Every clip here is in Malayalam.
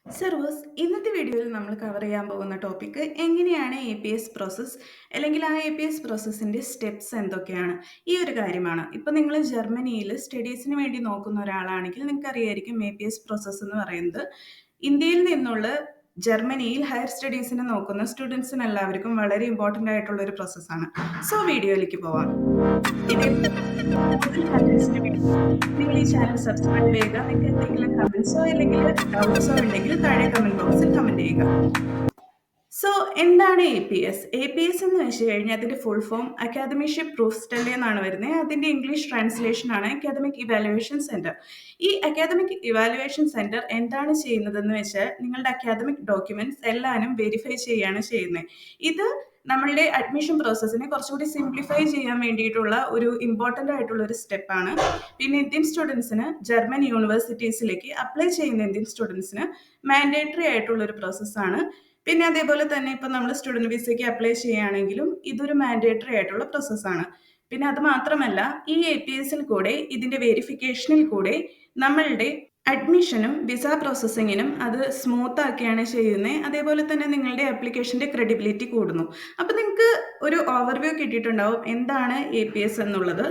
സർവീസ് ഇന്നത്തെ വീഡിയോയിൽ നമ്മൾ കവർ ചെയ്യാൻ പോകുന്ന ടോപ്പിക്ക് എങ്ങനെയാണ് എ പി എസ് പ്രോസസ്സ് അല്ലെങ്കിൽ ആ എ പി എസ് പ്രോസസ്സിൻ്റെ സ്റ്റെപ്സ് എന്തൊക്കെയാണ് ഈ ഒരു കാര്യമാണ്. ഇപ്പോൾ നിങ്ങൾ ജർമ്മനിയിൽ സ്റ്റഡീസിന് വേണ്ടി നോക്കുന്ന ഒരാളാണെങ്കിൽ നിങ്ങൾക്ക് അറിയായിരിക്കും എ പി എസ് പ്രോസസ്സ് എന്ന് പറയുന്നത് ഇന്ത്യയിൽ നിന്നുള്ള ജർമ്മനിയിൽ ഹയർ സ്റ്റഡീസിന് നോക്കുന്ന സ്റ്റുഡൻസിന് എല്ലാവർക്കും വളരെ ഇമ്പോർട്ടൻ്റ് ആയിട്ടുള്ള ഒരു പ്രോസസ്സാണ്. സോ വീഡിയോയിലേക്ക് പോവാം. ഇതിൽ നിങ്ങൾ ഈ ചാനൽ സബ്സ്ക്രൈബ് ചെയ്യുക. നിങ്ങൾക്ക് എന്തെങ്കിലും കമൻസോ അല്ലെങ്കിൽ ഡൗട്ട്സോ ഉണ്ടെങ്കിൽ താഴെ കമൻറ്റ് ബോക്സിൽ കമൻറ്റ് ചെയ്യുക. സോ എന്താണ് A P S? A P S എന്ന് വെച്ച് കഴിഞ്ഞാൽ അതിൻ്റെ full form academic proof study എന്നാണ് വരുന്നത്. അതിൻ്റെ ഇംഗ്ലീഷ് ട്രാൻസ്ലേഷൻ ആണ് അക്കാദമിക് ഇവാലുവേഷൻ സെൻറ്റർ. ഈ അക്കാദമിക് ഇവാലുവേഷൻ സെൻറ്റർ എന്താണ് ചെയ്യുന്നതെന്ന് വെച്ചാൽ നിങ്ങളുടെ അക്കാദമിക് ഡോക്യുമെൻറ്റ്സ് എല്ലാവരും വെരിഫൈ ചെയ്യുകയാണ് ചെയ്യുന്നത്. ഇത് നമ്മളുടെ അഡ്മിഷൻ പ്രോസസ്സിനെ കുറച്ചുകൂടി സിംപ്ലിഫൈ ചെയ്യാൻ വേണ്ടിയിട്ടുള്ള ഒരു ഇമ്പോർട്ടൻ്റ് ആയിട്ടുള്ള ഒരു സ്റ്റെപ്പാണ്. പിന്നെ ഇന്ത്യൻ സ്റ്റുഡൻസിന് ജർമ്മൻ യൂണിവേഴ്സിറ്റീസിലേക്ക് അപ്ലൈ ചെയ്യുന്ന ഇന്ത്യൻ സ്റ്റുഡൻസിന് മാൻഡേറ്ററി ആയിട്ടുള്ള ഒരു പ്രോസസ്സാണ്. പിന്നെ അതേപോലെ തന്നെ ഇപ്പം നമ്മൾ സ്റ്റുഡൻറ് വിസയ്ക്ക് അപ്ലൈ ചെയ്യുകയാണെങ്കിലും ഇതൊരു മാൻഡേറ്ററി ആയിട്ടുള്ള പ്രോസസ്സാണ്. പിന്നെ അത് മാത്രമല്ല ഈ എ പി എസിൽ കൂടെ ഇതിൻ്റെ വെരിഫിക്കേഷനിൽ കൂടെ നമ്മളുടെ അഡ്മിഷനും വിസ പ്രോസസ്സിങ്ങിനും അത് സ്മൂത്ത് ആക്കിയാണ് ചെയ്യുന്നത്. അതേപോലെ തന്നെ നിങ്ങളുടെ ആപ്ലിക്കേഷൻ്റെ ക്രെഡിബിലിറ്റി കൂടുന്നു. അപ്പോൾ നിങ്ങൾക്ക് ഒരു ഓവർവ്യൂ കിട്ടിയിട്ടുണ്ടാവും എന്താണ് എ പി എസ് എന്നുള്ളത്.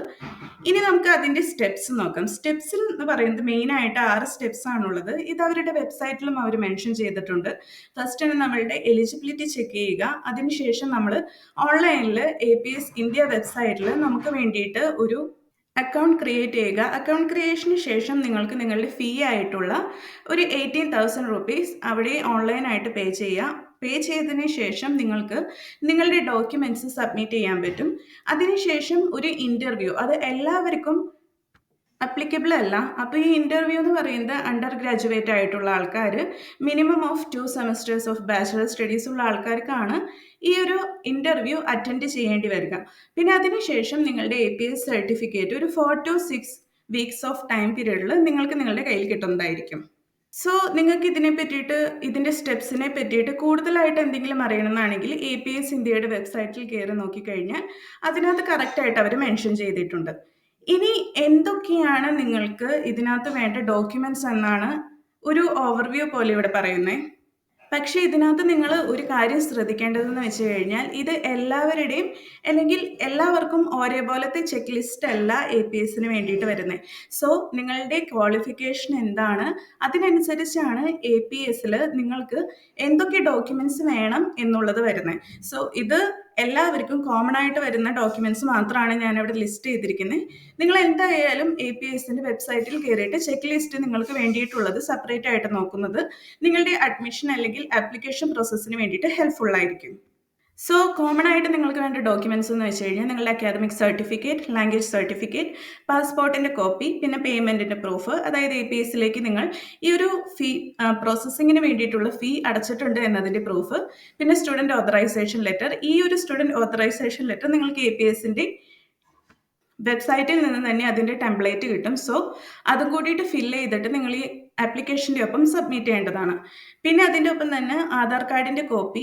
ഇനി നമുക്ക് അതിൻ്റെ സ്റ്റെപ്സ് നോക്കാം. സ്റ്റെപ്സിൽ എന്ന് പറയുന്നത് മെയിനായിട്ട് 6 സ്റ്റെപ്സ് ആണുള്ളത്. ഇത് അവരുടെ വെബ്സൈറ്റിലും അവർ മെൻഷൻ ചെയ്തിട്ടുണ്ട്. ഫസ്റ്റ് തന്നെ നമ്മളുടെ എലിജിബിലിറ്റി ചെക്ക് ചെയ്യുക. അതിനുശേഷം നമ്മൾ ഓൺലൈനിൽ എ പി എസ് ഇന്ത്യ വെബ്സൈറ്റിൽ നമുക്ക് വേണ്ടിയിട്ട് ഒരു അക്കൗണ്ട് ക്രിയേറ്റ് ചെയ്യുക. അക്കൗണ്ട് ക്രിയേഷന് ശേഷം നിങ്ങൾക്ക് നിങ്ങളുടെ ഫീ ആയിട്ടുള്ള ഒരു 18,000 റുപ്പീസ് അവിടെ ഓൺലൈനായിട്ട് പേ ചെയ്യുക. പേ ചെയ്തതിന് ശേഷം നിങ്ങൾക്ക് നിങ്ങളുടെ ഡോക്യുമെൻറ്റ്സ് സബ്മിറ്റ് ചെയ്യാൻ പറ്റും. അതിനുശേഷം ഒരു ഇൻ്റർവ്യൂ, അത് എല്ലാവർക്കും അപ്ലിക്കബിൾ അല്ല. അപ്പോൾ ഈ ഇൻ്റർവ്യൂ എന്ന് പറയുന്നത് അണ്ടർ ഗ്രാജുവേറ്റ് ആയിട്ടുള്ള ആൾക്കാർ, minimum of 2 semesters of bachelor studies ഉള്ള ആൾക്കാർക്കാണ് ഈ ഒരു ഇൻ്റർവ്യൂ അറ്റൻഡ് ചെയ്യേണ്ടി വരിക. പിന്നെ അതിനുശേഷം നിങ്ങളുടെ എ പി എസ് സർട്ടിഫിക്കറ്റ് ഒരു 4 to 6 വീക്സ് ഓഫ് ടൈം പീരീഡിൽ നിങ്ങൾക്ക് നിങ്ങളുടെ കയ്യിൽ കിട്ടുന്നതായിരിക്കും. സോ നിങ്ങൾക്ക് ഇതിനെ പറ്റിയിട്ട് ഇതിൻ്റെ സ്റ്റെപ്സിനെ പറ്റിയിട്ട് കൂടുതലായിട്ട് എന്തെങ്കിലും അറിയണമെന്നാണെങ്കിൽ എ പി എസ് ഇന്ത്യയുടെ വെബ്സൈറ്റിൽ കയറി നോക്കിക്കഴിഞ്ഞാൽ അതിനകത്ത് കറക്റ്റായിട്ട് അവർ മെൻഷൻ ചെയ്തിട്ടുണ്ട്. ഇനി എന്തൊക്കെയാണ് നിങ്ങൾക്ക് ഇതിനകത്ത് വേണ്ട ഡോക്യുമെൻറ്റ്സ് എന്നാണ് ഒരു ഓവർവ്യൂ പോലെ ഇവിടെ പറയുന്നത്. പക്ഷേ ഇതിനകത്ത് നിങ്ങൾ ഒരു കാര്യം ശ്രദ്ധിക്കേണ്ടതെന്ന് വെച്ച് കഴിഞ്ഞാൽ ഇത് എല്ലാവരുടെയും അല്ലെങ്കിൽ എല്ലാവർക്കും ഒരേപോലത്തെ ചെക്ക് ലിസ്റ്റ് അല്ല എ പി എസിന് വേണ്ടിയിട്ട് വരുന്നത്. സോ നിങ്ങളുടെ ക്വാളിഫിക്കേഷൻ എന്താണ്, അതിനനുസരിച്ചാണ് എ പി എസിൽ നിങ്ങൾക്ക് എന്തൊക്കെ ഡോക്യുമെൻറ്റ്സ് വേണം എന്നുള്ളത് വരുന്നത്. സോ ഇത് എല്ലാവർക്കും കോമൺ ആയിട്ട് വരുന്ന ഡോക്യുമെൻറ്റ്സ് മാത്രമാണ് ഞാനിവിടെ ലിസ്റ്റ് ചെയ്തിരിക്കുന്നത്. നിങ്ങൾ എന്തായാലും എ പി എസിൻ്റെ വെബ്സൈറ്റിൽ കയറിയിട്ട് ചെക്ക് ലിസ്റ്റ് നിങ്ങൾക്ക് വേണ്ടിയിട്ടുള്ളത് സെപ്പറേറ്റ് ആയിട്ട് നോക്കുന്നത് നിങ്ങളുടെ അഡ്മിഷൻ അല്ലെങ്കിൽ ആപ്ലിക്കേഷൻ പ്രോസസ്സിന് വേണ്ടിയിട്ട് ഹെൽപ്ഫുൾ ആയിരിക്കും. സോ കോമൺ ആയിട്ട് നിങ്ങൾക്ക് വേണ്ട ഡോക്യുമെൻറ്റ്സ് എന്ന് വെച്ച് കഴിഞ്ഞാൽ നിങ്ങളുടെ അക്കാദമിക് സർട്ടിഫിക്കറ്റ്, ലാംഗ്വേജ് സർട്ടിഫിക്കറ്റ്, പാസ്പോർട്ടിൻ്റെ കോപ്പി, പിന്നെ പേയ്മെൻറ്റിൻ്റെ പ്രൂഫ്, അതായത് എ പി എസിലേക്ക് നിങ്ങൾ ഈ ഒരു ഫീ പ്രോസസ്സിങ്ങിന് വേണ്ടിയിട്ടുള്ള ഫീ അടച്ചിട്ടുണ്ട് എന്നതിൻ്റെ പ്രൂഫ്, പിന്നെ സ്റ്റുഡൻറ്റ് ഓതറൈസേഷൻ ലെറ്റർ. ഈ ഒരു സ്റ്റുഡൻറ്റ് ഓതറൈസേഷൻ ലെറ്റർ നിങ്ങൾക്ക് എ പി എസിൻ്റെ വെബ്സൈറ്റിൽ നിന്ന് തന്നെ അതിൻ്റെ ടെംപ്ലേറ്റ് കിട്ടും. സോ അതും കൂടിയിട്ട് ഫില്ല് ചെയ്തിട്ട് നിങ്ങൾ ഈ ആപ്ലിക്കേഷൻ്റെ ഒപ്പം സബ്മിറ്റ് ചെയ്യേണ്ടതാണ്. പിന്നെ അതിൻ്റെ ഒപ്പം തന്നെ ആധാർ കാർഡിൻ്റെ കോപ്പി,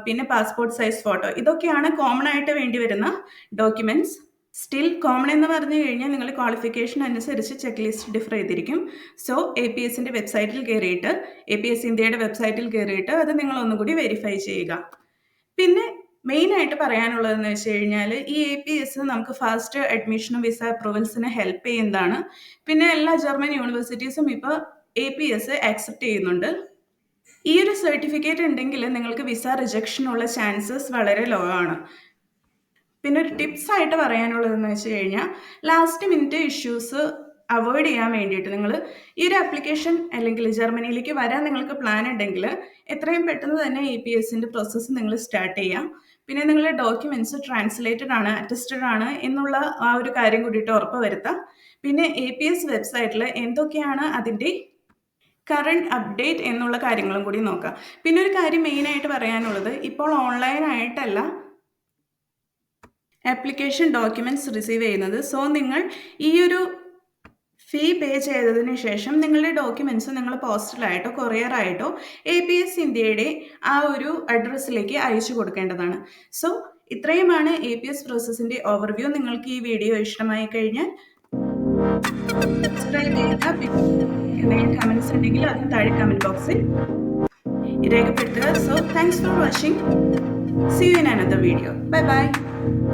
പിന്നെ പാസ്പോർട്ട് സൈസ് ഫോട്ടോ, ഇതൊക്കെയാണ് കോമൺ ആയിട്ട് വേണ്ടി വരുന്ന ഡോക്യുമെൻറ്റ്സ്. സ്റ്റിൽ കോമൺ എന്ന് പറഞ്ഞു കഴിഞ്ഞാൽ നിങ്ങൾ ക്വാളിഫിക്കേഷൻ അനുസരിച്ച് ചെക്ക് ലിസ്റ്റ് ഡിഫർ ചെയ്തിരിക്കും. സോ എ പി എസിൻ്റെ വെബ്സൈറ്റിൽ കയറിയിട്ട് എ പി എസ് ഇന്ത്യയുടെ വെബ്സൈറ്റിൽ കയറിയിട്ട് അത് നിങ്ങൾ ഒന്നുകൂടി വെരിഫൈ ചെയ്യുക. പിന്നെ മെയിനായിട്ട് പറയാനുള്ളതെന്ന് വെച്ച് കഴിഞ്ഞാൽ ഈ എ പി എസ് നമുക്ക് ഫാസ്റ്റ് അഡ്മിഷനും വിസ അപ്രൂവൽസിന് ഹെൽപ്പ് ചെയ്യുന്നതാണ്. പിന്നെ എല്ലാ ജർമ്മൻ യൂണിവേഴ്സിറ്റീസും ഇപ്പോൾ എ പി എസ് ആക്സെപ്റ്റ് ചെയ്യുന്നുണ്ട്. ഈ ഒരു സർട്ടിഫിക്കറ്റ് ഉണ്ടെങ്കിൽ നിങ്ങൾക്ക് വിസ റിജക്ഷനുള്ള ചാൻസസ് വളരെ ലോ ആണ്. പിന്നെ ഒരു ടിപ്സ് ആയിട്ട് പറയാനുള്ളതെന്ന് വെച്ച് കഴിഞ്ഞാൽ ലാസ്റ്റ് മിനിറ്റ് ഇഷ്യൂസ് അവോയ്ഡ് ചെയ്യാൻ വേണ്ടിയിട്ട് നിങ്ങൾ ഈ ഒരു ആപ്ലിക്കേഷൻ അല്ലെങ്കിൽ ജർമ്മനിയിലേക്ക് വരാൻ നിങ്ങൾക്ക് പ്ലാൻ ഉണ്ടെങ്കിൽ എത്രയും പെട്ടെന്ന് തന്നെ എ പി എസിൻ്റെ പ്രോസസ്സ് നിങ്ങൾ സ്റ്റാർട്ട് ചെയ്യാം. പിന്നെ നിങ്ങളുടെ ഡോക്യുമെൻറ്റ്സ് ട്രാൻസ്ലേറ്റഡ് ആണ്, അറ്റസ്റ്റഡ് ആണ് എന്നുള്ള ആ ഒരു കാര്യം കൂടിയിട്ട് ഉറപ്പ് വരുത്താം. പിന്നെ എ പി എസ് വെബ്സൈറ്റിൽ എന്തൊക്കെയാണ് അതിൻ്റെ കറണ്ട് അപ്ഡേറ്റ് എന്നുള്ള കാര്യങ്ങളും കൂടി നോക്കാം. പിന്നെ ഒരു കാര്യം മെയിനായിട്ട് പറയാനുള്ളത്, ഇപ്പോൾ ഓൺലൈനായിട്ടല്ല ആപ്ലിക്കേഷൻ ഡോക്യുമെൻറ്റ്സ് റിസീവ് ചെയ്യുന്നത്. സോ നിങ്ങൾ ഈ ഒരു ഫീ പേ ചെയ്തതിന് ശേഷം നിങ്ങളുടെ ഡോക്യുമെൻറ്റ്സ് നിങ്ങൾ പോസ്റ്റലായിട്ടോ കൊറിയറായിട്ടോ എ പി എസ് ഇന്ത്യയുടെ ആ ഒരു അഡ്രസ്സിലേക്ക് അയച്ചു കൊടുക്കേണ്ടതാണ്. സോ ഇത്രയുമാണ് എ പി എസ് പ്രോസസ്സിൻ്റെ ഓവർവ്യൂ. നിങ്ങൾക്ക് ഈ വീഡിയോ ഇഷ്ടമായി കഴിഞ്ഞാൽ സബ്സ്ക്രൈബ് ചെയ്യുക. നിങ്ങൾക്ക് എന്തെങ്കിലും കമൻസ് ഉണ്ടെങ്കിൽ അതും താഴെ കമൻറ്റ് ബോക്സിൽ രേഖപ്പെടുത്തുക. So thanks for watching. See you in another video. Bye bye.